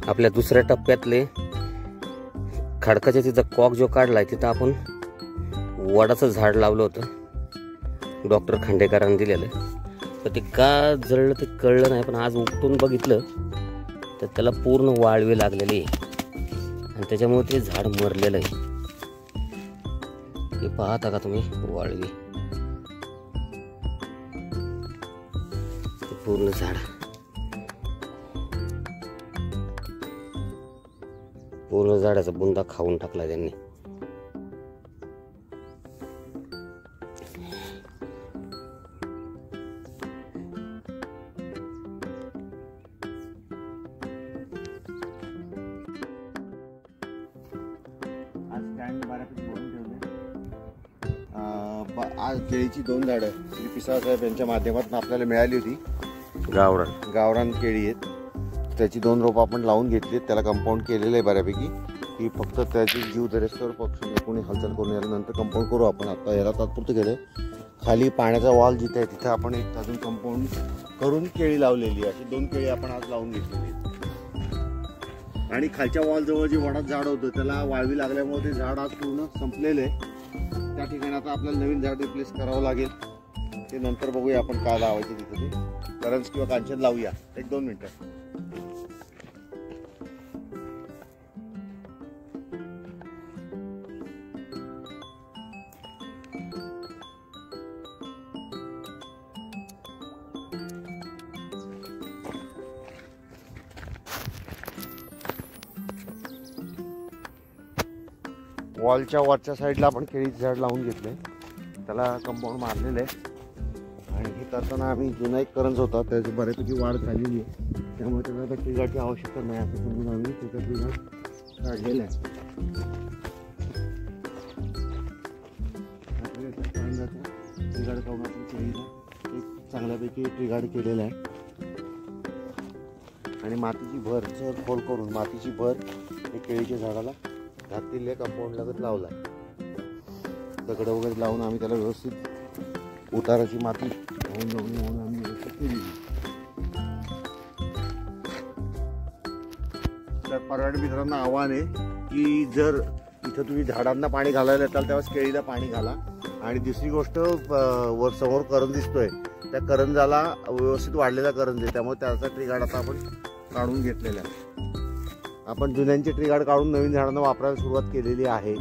आपल्या दुसऱ्या टप्प्यातले खडकाच्या तिथं कॉक जो काढलाय तिथं आपण वडाचं झाड लावलं होतं, डॉक्टर खांडेकरांनी दिलेलं. तर ते का जळलं ते कळलं नाही, पण आज उपटून बघितलं तर त्याला पूर्ण वाळवी लागलेली आहे आणि त्याच्यामुळे ते झाड मरलेलं आहे. हे पाहता का तुम्ही, वाळवी पूर्ण झाड पूर्ण झाडाचा बुंदा खाऊन टाकला त्यांनी. आज केळीची 2 झाडं श्री पिसाळ साहेब यांच्या माध्यमातून आपल्याला मिळाली होती. गावरान केळी आहेत. त्याची 2 रोपं आपण लावून घेतली. त्याला कंपाऊंड केलेलं आहे बऱ्यापैकी, की फक्त त्याची जीव दरेस्तवर पक्षी कोणी हालचाल करून यानंतर कंपाऊंड करू आपण. आता याला तात्पुरतं केलं. खाली पाण्याचा वॉल जिथे आहे तिथे आपण एक अजून कंपाऊंड करून केळी लावलेली आहे. अशी 2 केळी आपण आज लावून घेतलेली आहेत. आणि खालच्या वॉल जवळ जे वडाचं झाड होतं त्याला वाळवी लागल्यामुळे ते झाड आज पूर्ण संपलेलं आहे. त्या ठिकाणी आता आपल्याला नवीन झाड रिप्लेस करावं लागेल. ते नंतर बघूया आपण काय लावायचे तिथे, ते करंज किंवा कांचन लावूया. 1-2 मिनिटं. वॉलच्या वरच्या साईडला आपण केळीचं झाड लावून घेतलंय. त्याला कंपाऊंड मारलेलं आहे. आणि हे करताना आम्ही जुना एक करंज होता त्याची बऱ्यापैकी वाढ झालेली आहे, त्यामुळे त्याला ट्रिगारची आवश्यकता नाही असं समजून आम्ही त्याचा ट्रिगार काढलेला आहे. ट्रिगार काढून आपण केळीला एक चांगल्यापैकी ट्रिगार केलेला आहे. आणि मातीची भर खोल करून मातीची भर हे केळीच्या झाडाला घातलेल्या कंपाऊंड लगत लावला आहे. दगड वगैरे लावून आम्ही त्याला व्यवस्थित उताराची माती म्हणून आम्ही व्यवस्थित केली. तर पर्यटक मित्रांना आव्हान आहे की जर इथं तुम्ही झाडांना पाणी घालायला येताल तेव्हा केळीला पाणी घाला. आणि दुसरी गोष्ट, वर समोर करंज दिसतोय त्या करंजाला व्यवस्थित वाढलेला करंज आहे, त्यामुळे त्याचा ट्रिगार्ड आता आपण काढून घेतलेला आहे. आपण जुन्यांचे ट्रिगार्ड काढून नवीन झाडांना वापरायला सुरुवात केलेली आहे.